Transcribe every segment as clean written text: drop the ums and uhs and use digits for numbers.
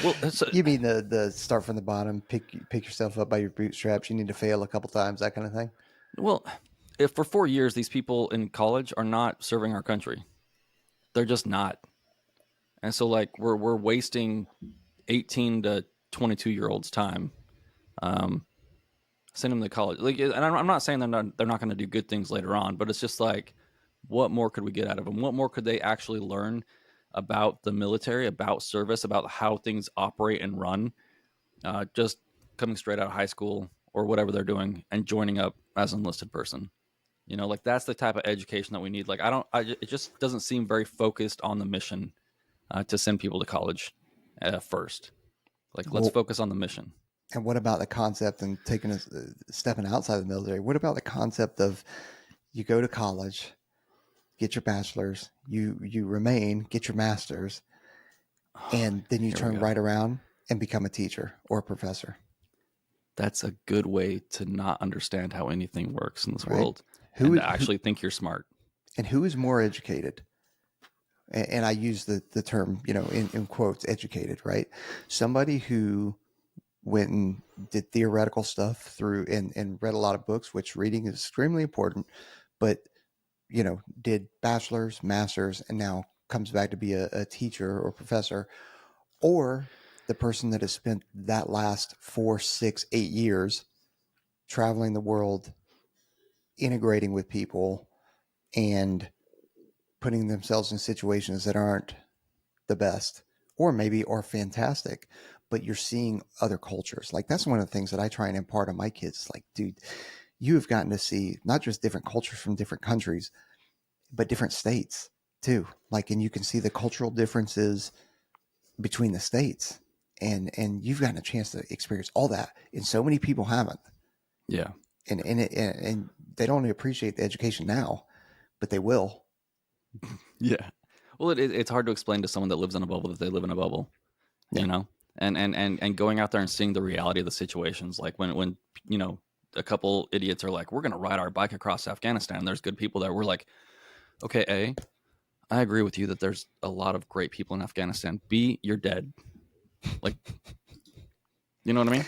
Well, it's You mean the start from the bottom, pick yourself up by your bootstraps. You need to fail a couple times, that kind of thing. well, if for 4 years these people in college are not serving our country, they're just not. And so like we're wasting 18 to 22-year-olds time send them to college. Like, and I'm not saying they're not going to do good things later on, but it's just like, what more could we get out of them? What more could they actually learn about the military, about service, about how things operate and run? Just coming straight out of high school or whatever they're doing and joining up as an enlisted person. Like that's the type of education that we need. Like it just doesn't seem very focused on the mission to send people to college first. Like, let's Well, focus on the mission. and what about the concept and taking a stepping outside the military? What about the concept of you go to college, get your bachelor's, you remain, get your master's, and then you Here we turn go. right around and become a teacher or a professor, That's a good way to not understand how anything works in this right? world and Who to who actually think you're smart. and who is more educated? And I use the term, in quotes, educated, right? Somebody who went and did theoretical stuff through and read a lot of books, which reading is extremely important, but did bachelor's, master's, and now comes back to be a teacher or professor, or the person that has spent that last 4, 6, 8 years traveling the world, integrating with people, and putting themselves in situations that aren't the best or maybe are fantastic, but you're seeing other cultures. Like that's one of the things that I try and impart on my kids. Like, dude, you have gotten to see not just different cultures from different countries, but different states too. Like, and you can see the cultural differences between the states, and you've gotten a chance to experience all that, and so many people haven't. Yeah. And they don't appreciate the education now, but they will. Yeah. Well, it's hard to explain to someone that lives in a bubble that they live in a bubble, Yeah. and going out there and seeing the reality of the situations. Like when a couple idiots are like, we're going to ride our bike across Afghanistan. There's good people there. We're like, okay, I agree with you that there's a lot of great people in Afghanistan. B, you're dead. Like, you know what I mean?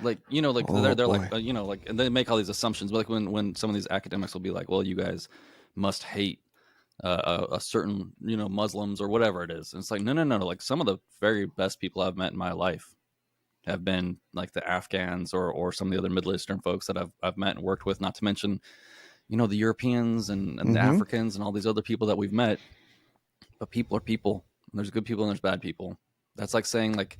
Like, like Oh they're like boy. like, and they make all these assumptions. But like when some of these academics will be like, well, you guys must hate a certain Muslims or whatever it is. And it's like, no. Like some of the very best people I've met in my life have been like the Afghans or some of the other Middle Eastern folks that I've met and worked with. Not to mention the Europeans and the Mm-hmm. Africans and all these other people that we've met. But people are people. There's good people and there's bad people. That's like saying like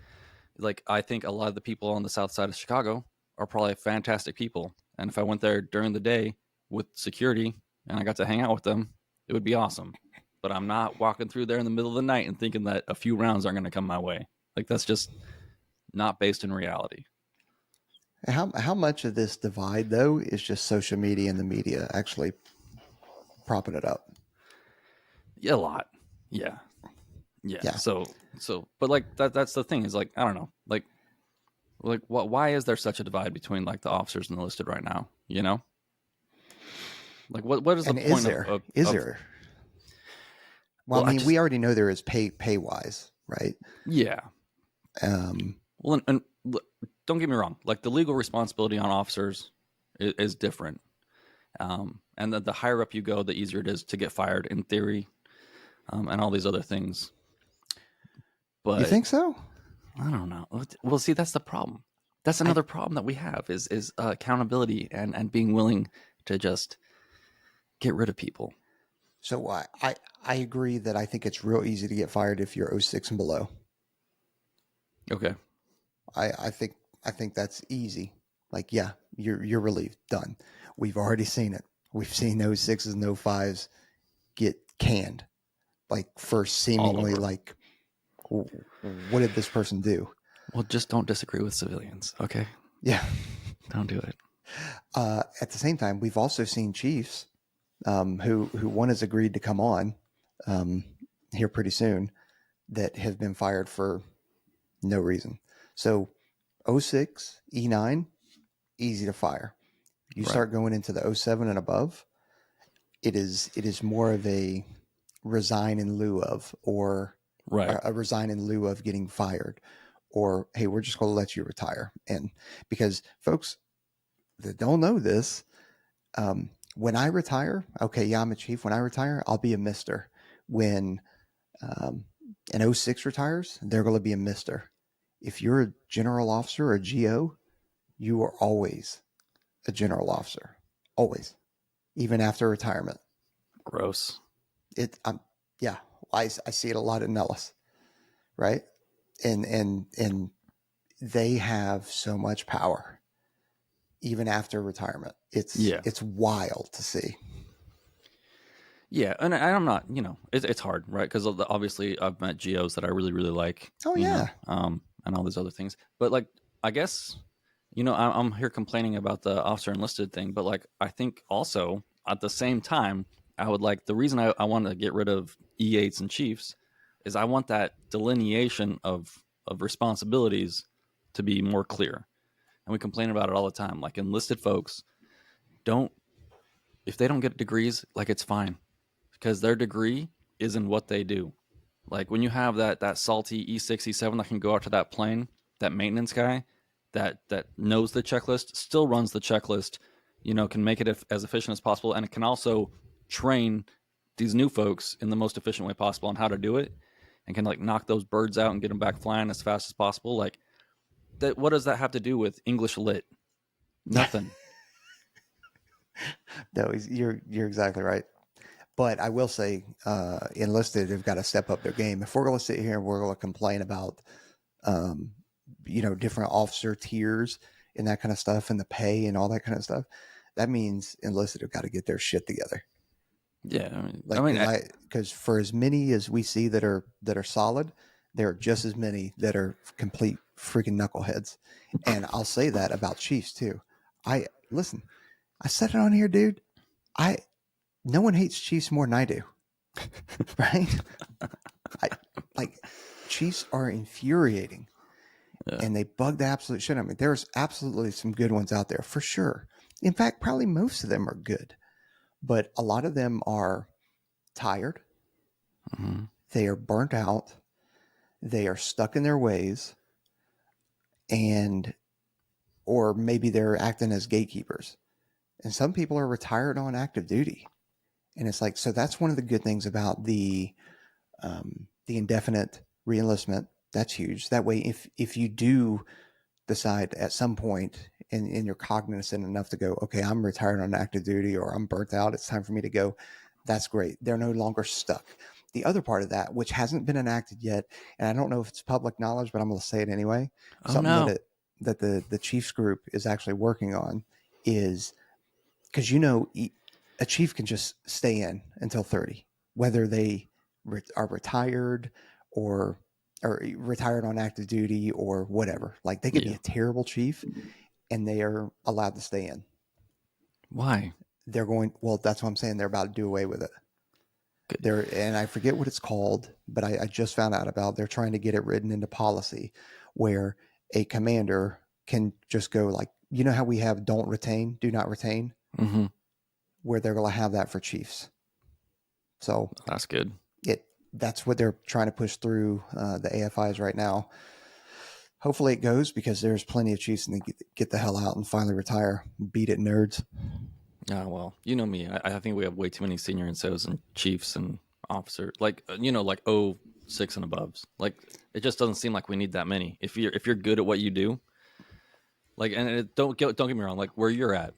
I think a lot of the people on the south side of Chicago are probably fantastic people. And if I went there during the day with security and I got to hang out with them, it would be awesome. But I'm not walking through there in the middle of the night and thinking that a few rounds aren't going to come my way. Like that's just not based in reality. How much of this divide though is just social media and the media actually propping it up? Yeah, a lot. Yeah. Yeah. Yeah. So but like that's the thing is like I don't know. Like why is there such a divide between like the officers and the enlisted right now? Like what is the And is point there? of Is of there? Well, I well I mean, just we already know there is pay wise, right? yeah. Um, Well, don't get me wrong. Like the legal responsibility on officers is different, and the higher up you go, the easier it is to get fired in theory, and all these other things. you But think so? I don't know. Well, see, that's the problem. That's I another problem that we have is accountability and being willing to just get rid of people. so I agree that I think it's real easy to get fired if you're 06 and below. Okay. I think that's easy. Like, yeah, you're relieved. Done. We've already seen it. We've seen 06s and 05s get canned. Like first All seemingly over. like what did this person do? Well, just don't disagree with civilians. Okay. Yeah. Don't do it. At the same time, we've also seen chiefs who one has agreed to come on um, here pretty soon that have been fired for no reason. So 06, E9, easy to fire. You Right. start going into the 07 and above, it is more of a resign in lieu of, or Right. resign in lieu of getting fired, or hey, we're just going to let you retire. And because folks that don't know this, when I retire, okay, yeah, I'm a chief. When I retire, I'll be a mister. When um, an O 06 retires, they're going to be a mister. If you're a general officer or a GO, you are always a general officer, always, even after retirement. Gross. Yeah, I see it a lot in Nellis, right? And they have so much power even after retirement. Yeah. It's wild to see. Yeah, and I'm not, it's hard, right? Because obviously I've met geos that I really, really like, Oh yeah, and all these other things. But like, I guess, I'm here complaining about the officer enlisted thing, but like, I think also at the same time, I would like the reason I want to get rid of E8s and chiefs is I want that delineation of responsibilities to be more clear. And we complain about it all the time. Like enlisted folks don't, if they don't get degrees, like it's fine because their degree is in what they do. Like when you have that salty E6 E7 that can go out to that plane, that maintenance guy that knows the checklist, still runs the checklist, can make it as efficient as possible, and it can also train these new folks in the most efficient way possible on how to do it, and can like knock those birds out and get them back flying as fast as possible. Like that, what does that have to do with English lit? Nothing. no, you're exactly right. But I will say, enlisted have got to step up their game. If we're going to sit here and we're going to complain about, um, different officer tiers and that kind of stuff, and the pay and all that kind of stuff, that means enlisted have got to get their shit together. Yeah, I mean, Like, because for as many as we see that are solid, there are just as many that are complete freaking knuckleheads. And I'll say that about Chiefs too. I listen. I said it on here, dude. I No one hates Chiefs more than I do, right? I like Chiefs are infuriating, yeah, and they bug the absolute shit. I mean, there's absolutely some good ones out there for sure. In fact, probably most of them are good, but a lot of them are tired. mm-hmm. They are burnt out. They are stuck in their ways, and or maybe they're acting as gatekeepers. And some people are retired on active duty, and it's like, so that's one of the good things about the indefinite reenlistment. That's huge. That way, if you do decide at some point and you're cognizant enough to go, okay, I'm retired on active duty or I'm burnt out, it's time for me to go, that's great. They're no longer stuck. The other part of that, which hasn't been enacted yet, and I don't know if it's public knowledge, but I'm going to say it anyway, Oh something no. that the Chiefs group is actually working on is because a chief can just stay in until 30, whether they are retired or retired on active duty or whatever. Like they could be Yeah. a terrible chief and they are allowed to stay in. Why? They're going, well, that's what I'm saying. They're about to do away with it. And I forget what it's called, but I just found out about. They're trying to get it written into policy where a commander can just go like, how we have don't retain, do not retain, Mm-hmm. where they're going to have that for chiefs. So That's good. that's what they're trying to push through the AFIs right now. Hopefully it goes because there's plenty of chiefs and they get the hell out and finally retire. Beat it, nerds. Yeah, well, you know me. I think we have way too many senior NCOs and chiefs and officers, like like 06 and aboves. Like it just doesn't seem like we need that many. If you're good at what you do, like, and don't get me wrong, like where you're at,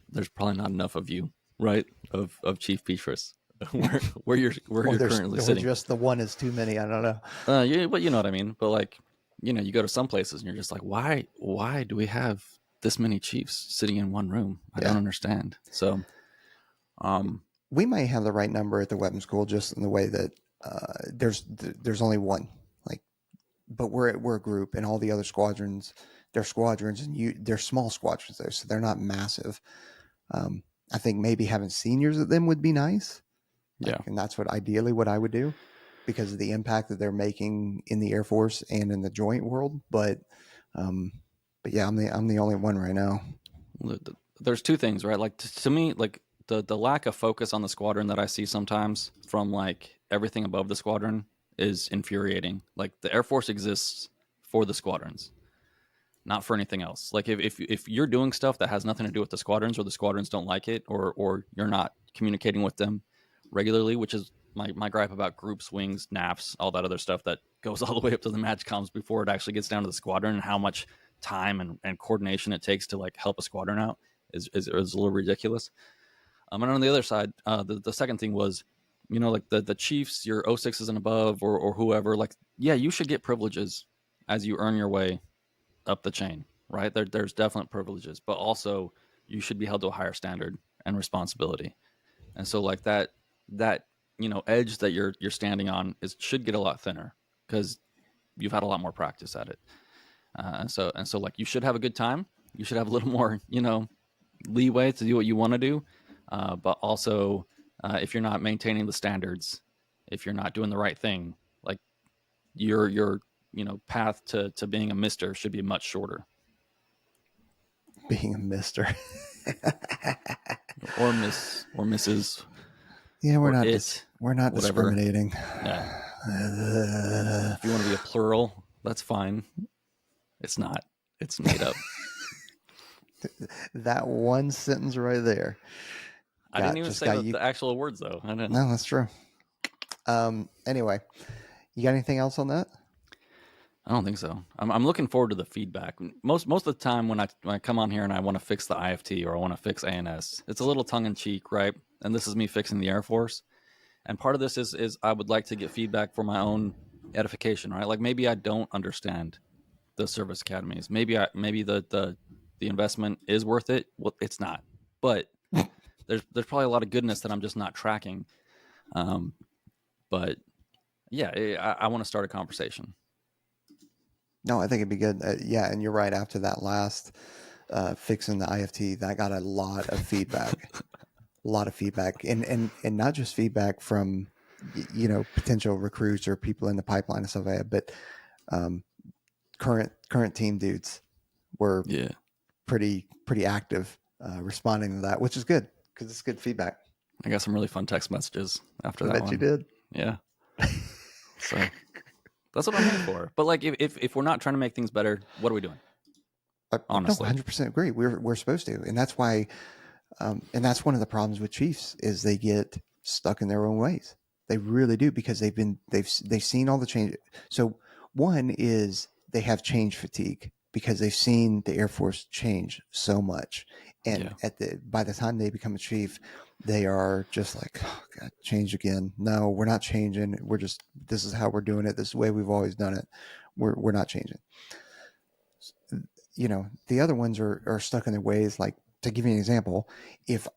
there's probably not enough of you, right? Of Chief Petrus, where you're currently Or sitting. just the one is too many. I don't know. Yeah, but you know what I mean. But like, you go to some places and you're just like, why do we have this many chiefs sitting in one room? I don't Yeah. understand. So, um, We may have the right number at the weapons school just in the way that there's only one. Like, but we're a group and all the other squadrons, they're squadrons and they're small squadrons though, so they're not massive. I think maybe having seniors at them would be nice. yeah. Like, and that's ideally what I would do because of the impact that they're making in the Air Force and in the joint world. Um, but yeah, I'm the only one right now. There's two things, right? Like to me, like the lack of focus on the squadron that I see sometimes from like everything above the squadron is infuriating. Like the Air Force exists for the squadrons, not for anything else. Like if you're doing stuff that has nothing to do with the squadrons, or the squadrons don't like it, or you're not communicating with them regularly, which is my gripe about groups, wings, naps, all that other stuff that goes all the way up to the match comms before it actually gets down to the squadron, and how much time and coordination it takes to like help a squadron out is a little ridiculous. And on the other side, the second thing was, like the Chiefs, your O6s and above, or whoever, like, yeah, you should get privileges as you earn your way up the chain, right? There's definite privileges, but also you should be held to a higher standard and responsibility. And so like that edge that you're standing on should get a lot thinner because you've had a lot more practice at it. And so like you should have a good time. You should have a little more leeway to do what you want to do, but also if you're not maintaining the standards, if you're not doing the right thing, like your path to being a mister should be much shorter. Being a mister. Or miss or misses Yeah, or it, we're not whatever. discriminating. Yeah. If you want to be a plural, that's fine. It's not. It's made up. That one sentence right there. I didn't even say the actual words though. I didn't. No, that's true. Anyway, you got anything else on that? I don't think so. I'm looking forward to the feedback. Most of the time when I come on here and I want to fix the IFT or I want to fix ANS, it's a little tongue in cheek, right? And this is me fixing the Air Force. And part of this is I would like to get feedback for my own edification, right? Like maybe I don't understand the service academies. Maybe the investment is worth it. Well, it's not. But there's probably a lot of goodness that I'm just not tracking. But yeah, I want to start a conversation. No, I think it'd be good. Yeah, and you're right. After that last fixing the IFT, that got a lot of feedback. A lot of feedback, and not just feedback from potential recruits or people in the pipeline and stuff like that, but current team dudes were pretty active responding to that, which is good because it's good feedback. I got some really fun text messages after that I bet one. you did. Yeah. So that's what I'm here for. But like, if we're not trying to make things better, what are we doing? Honestly, 100% agree. We're supposed to, and that's why. And that's one of the problems with Chiefs is they get stuck in their own ways. They really do because they've seen all the change. So one is they have change fatigue because they've seen the Air Force change so much, and by the time they become a chief, they are just like, oh God, change again. No, we're not changing. This is how we're doing it. This is the way we've always done it. We're not changing. The other ones are stuck in their ways. Like, to give you an example, if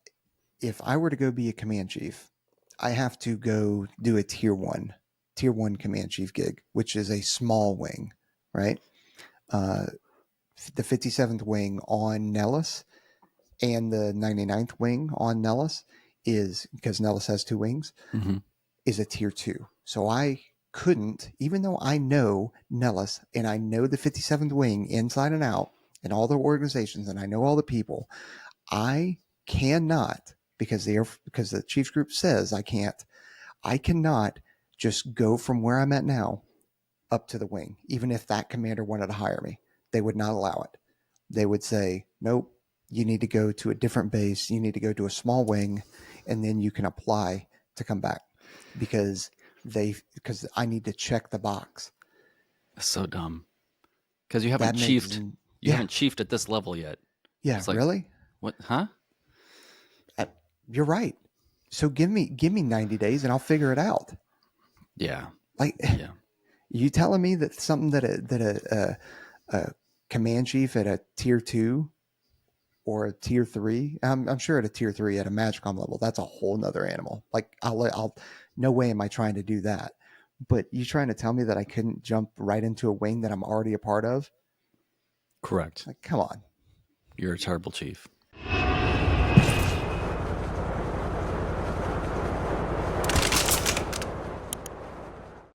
I were to go be a command chief, I have to go do a tier one command chief gig, which is a small wing, right? The 57th wing on Nellis and the 99th wing on Nellis is, because Nellis has two wings, is a tier 2. So I couldn't, even though I know Nellis and I know the 57th wing inside and out and all the organizations and I know all the people, I cannot, because the Chiefs group says I cannot just go from where I'm at now up to the wing, even if that commander wanted to hire me. They would not allow it. They would say, nope, you need to go to a different base. You need to go to a small wing, and then you can apply to come back because I need to check the box. That's so dumb. Because you haven't chiefed. You haven't chiefed at this level yet. Yeah, it's like, really? What? Huh? You're right. So give me 90 days and I'll figure it out. Yeah. Like, yeah. You telling me that something that a command chief at a tier 2 or a tier 3, I'm sure at a tier 3 at a Magicom level, that's a whole nother animal. Like, I'll no way am I trying to do that. But you trying to tell me that I couldn't jump right into a wing that I'm already a part of? Correct. Like, come on. You're a terrible chief.